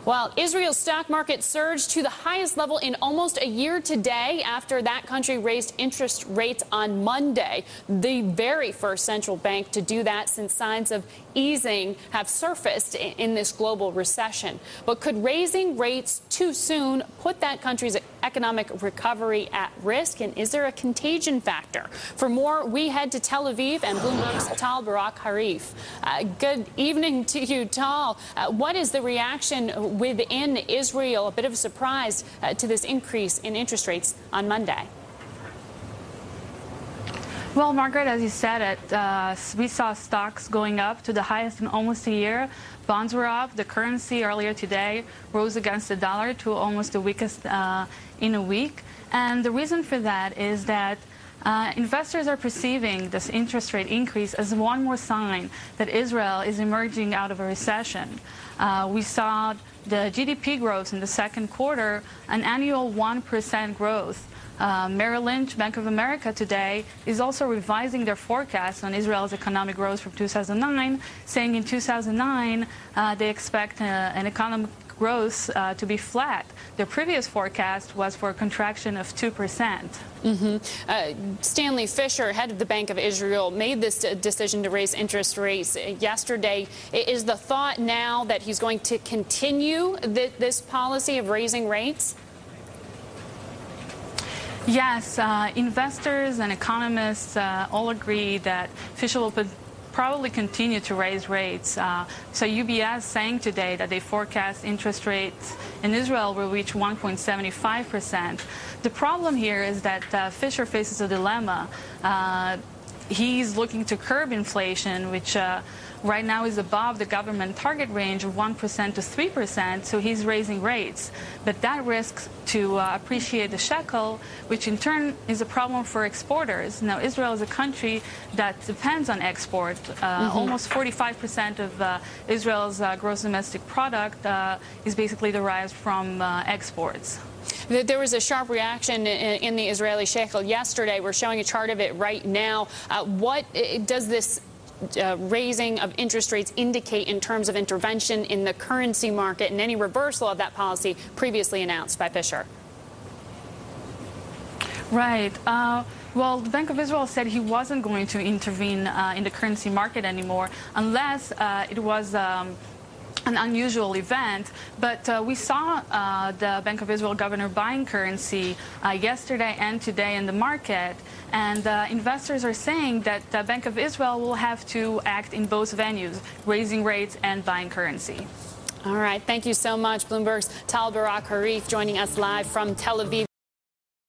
Well, Israel's stock market surged to the highest level in almost a year today after that country raised interest rates on Monday, the very first central bank to do that since signs of easing have surfaced in this global recession. But could raising rates too soon put that country's economic recovery at risk? And is there a contagion factor? For more, we head to Tel Aviv and Bloomberg's Tal Barak Harif. Good evening to you, Tal. What is the reaction within Israel? A bit of a surprise to this increase in interest rates on Monday. Well, Margaret, as you said it, we saw stocks going up to the highest in almost a year. Bonds were up. The currency earlier today rose against the dollar to almost the weakest in a week. And the reason for that is that investors are perceiving this interest rate increase as one more sign that Israel is emerging out of a recession. We saw the GDP growth in the second quarter, an annual 1% growth. Merrill Lynch, Bank of America today, is also revising their forecast on Israel's economic growth from 2009, saying in 2009 they expect an economic growth to be flat. Their previous forecast was for a contraction of 2%. Stanley Fischer, head of the Bank of Israel, made this decision to raise interest rates yesterday. Is the thought now that he's going to continue this policy of raising rates? Yes, investors and economists all agree that Fischer will probably continue to raise rates. So UBS saying today that they forecast interest rates in Israel will reach 1.75%. The problem here is that Fischer faces a dilemma. He's looking to curb inflation, which right now is above the government target range of 1% to 3%, so he's raising rates. But that risks to appreciate the shekel, which in turn is a problem for exporters. Now, Israel is a country that depends on export. Almost 45% of Israel's gross domestic product is basically derived from exports. There was a sharp reaction in the Israeli shekel yesterday. We're showing a chart of it right now. What does this raising of interest rates indicate in terms of intervention in the currency market and any reversal of that policy previously announced by Fischer? Right. Well, the Bank of Israel said he wasn't going to intervene in the currency market anymore unless it was an unusual event, but we saw the Bank of Israel governor buying currency yesterday and today in the market, and investors are saying that the Bank of Israel will have to act in both venues, raising rates and buying currency. All right. Thank you so much. Bloomberg's Tal Barak Harif joining us live from Tel Aviv.